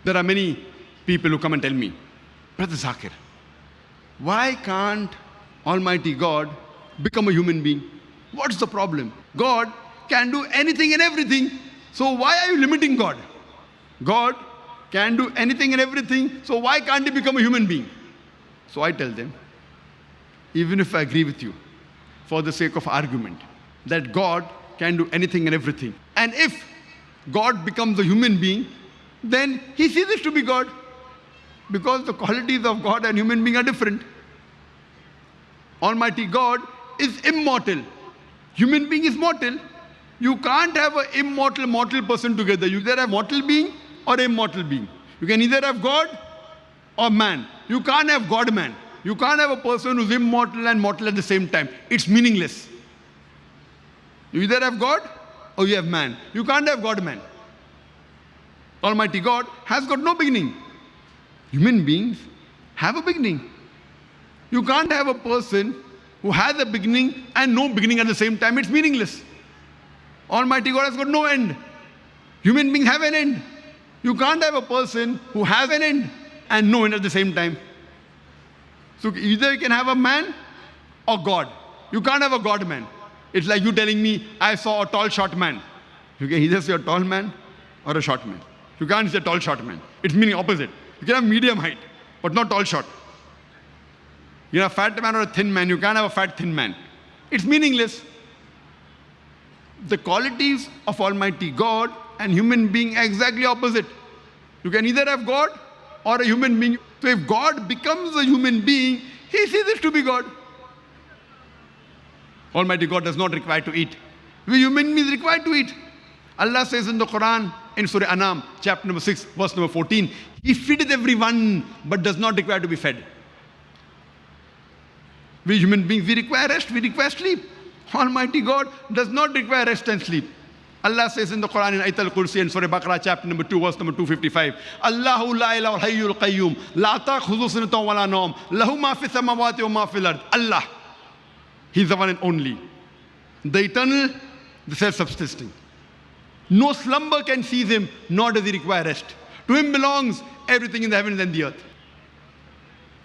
There are many people who come and tell me, Brother Zakir, why can't Almighty God become a human being? What's the problem? God can do anything and everything. So why are you limiting God? God can do anything and everything. So why can't he become a human being? So I tell them, even if I agree with you, for the sake of argument, that God can do anything and everything, and if God becomes a human being, then he ceases to be God, because the qualities of God and human being are different. Almighty God is immortal. Human being is mortal. You can't have an immortal, mortal person together. You either have mortal being or immortal being. You can either have God or man. You can't have God-man. You can't have a person who's immortal and mortal at the same time. It's meaningless. You either have God or you have man. You can't have God-man. Almighty God has got no beginning. Human beings have a beginning. You can't have a person who has a beginning and no beginning at the same time. It's meaningless. Almighty God has got no end. Human beings have an end. You can't have a person who has an end and no end at the same time. So either you can have a man or God. You can't have a God-man. It's like you telling me, I saw a tall, short man. You can either say a tall man or a short man. You can't say tall, short man. It's meaning opposite. You can have medium height, but not tall, short. You have a fat man or a thin man. You can't have a fat, thin man. It's meaningless. The qualities of Almighty God and human being are exactly opposite. You can either have God or a human being. So if God becomes a human being, he ceases to be God. Almighty God does not require to eat. We human beings require to eat. Allah says in the Quran, in Surah Anam, chapter number 6, verse number 14, he feedeth everyone, but does not require to be fed. We human beings, we require rest, we require sleep. Almighty God does not require rest and sleep. Allah says in the Quran in Ayatul Kursi and Surah Baqarah chapter number 2 verse number 255, Allahu la ilaha hayyul qayyum la ta'khudhuhu sinatun wa la nawm lahu ma fis samawati wa ma fil ard. Allah, he is the one and only, the eternal, the self-subsisting. No slumber can seize him, nor does he require rest. To him belongs everything in the heavens and the earth.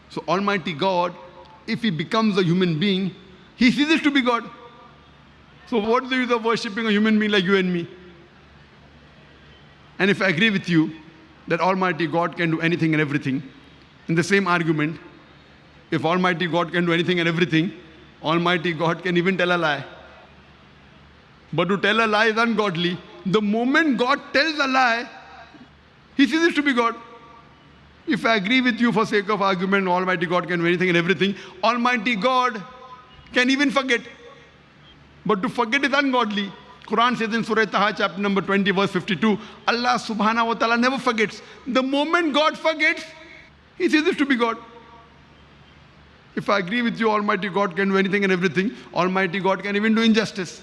So Almighty God, if he becomes a human being, he ceases to be God. So what is the use of worshipping a human being like you and me? And if I agree with you that Almighty God can do anything and everything, in the same argument, if Almighty God can do anything and everything, Almighty God can even tell a lie. But to tell a lie is ungodly. The moment God tells a lie, he ceases to be God. If I agree with you for sake of argument, Almighty God can do anything and everything, Almighty God can even forget. But to forget is ungodly. Quran says in Surah Taha, chapter number 20, verse 52, Allah subhanahu wa ta'ala never forgets. The moment God forgets, he ceases to be God. If I agree with you, Almighty God can do anything and everything, Almighty God can even do injustice.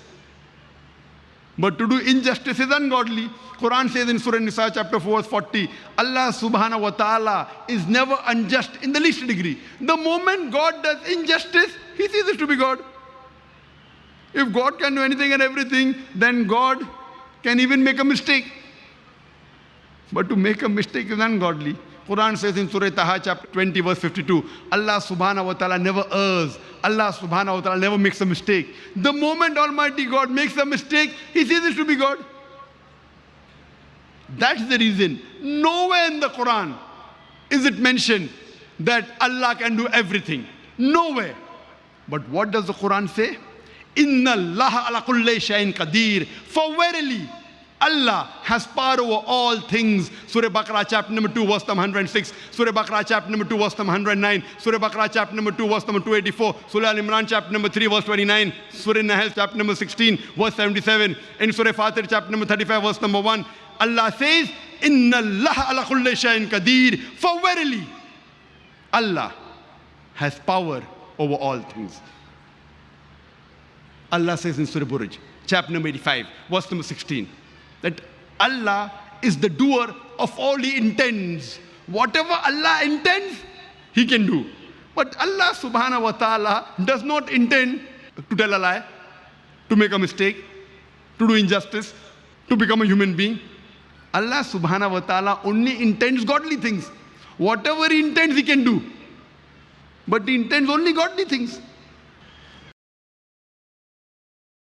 But to do injustice is ungodly. Quran says in Surah Nisa, chapter 4, verse 40, Allah subhanahu wa ta'ala is never unjust in the least degree. The moment God does injustice, he ceases to be God. If God can do anything and everything, then God can even make a mistake. But to make a mistake is ungodly. Quran says in Surah Taha, chapter 20, verse 52, Allah subhanahu wa ta'ala never errs. Allah subhanahu wa ta'ala never makes a mistake. The moment Almighty God makes a mistake, he ceases to be God. That's the reason. Nowhere in the Quran is it mentioned that Allah can do everything. Nowhere. But what does the Quran say? Inna Allah ala kulli shay'in qadir. For verily, Allah has power over all things. Surah Baqarah chapter number 2 verse number 106. Surah Baqarah chapter number 2 verse number 109. Surah Baqarah chapter number 2 verse number 284. Surah Al-Imran chapter number 3 verse 29. Surah Nahl chapter number 16 verse 77. In Surah Fatir chapter number 35 verse number 1. Allah says, Inna Allah ala kulli shay'in qadir. For verily, Allah has power over all things. Allah says in Surah Buruj, chapter number 85, verse number 16, that Allah is the doer of all he intends. Whatever Allah intends, he can do. But Allah subhanahu wa ta'ala does not intend to tell a lie, to make a mistake, to do injustice, to become a human being. Allah subhanahu wa ta'ala only intends godly things. Whatever he intends, he can do. But he intends only godly things.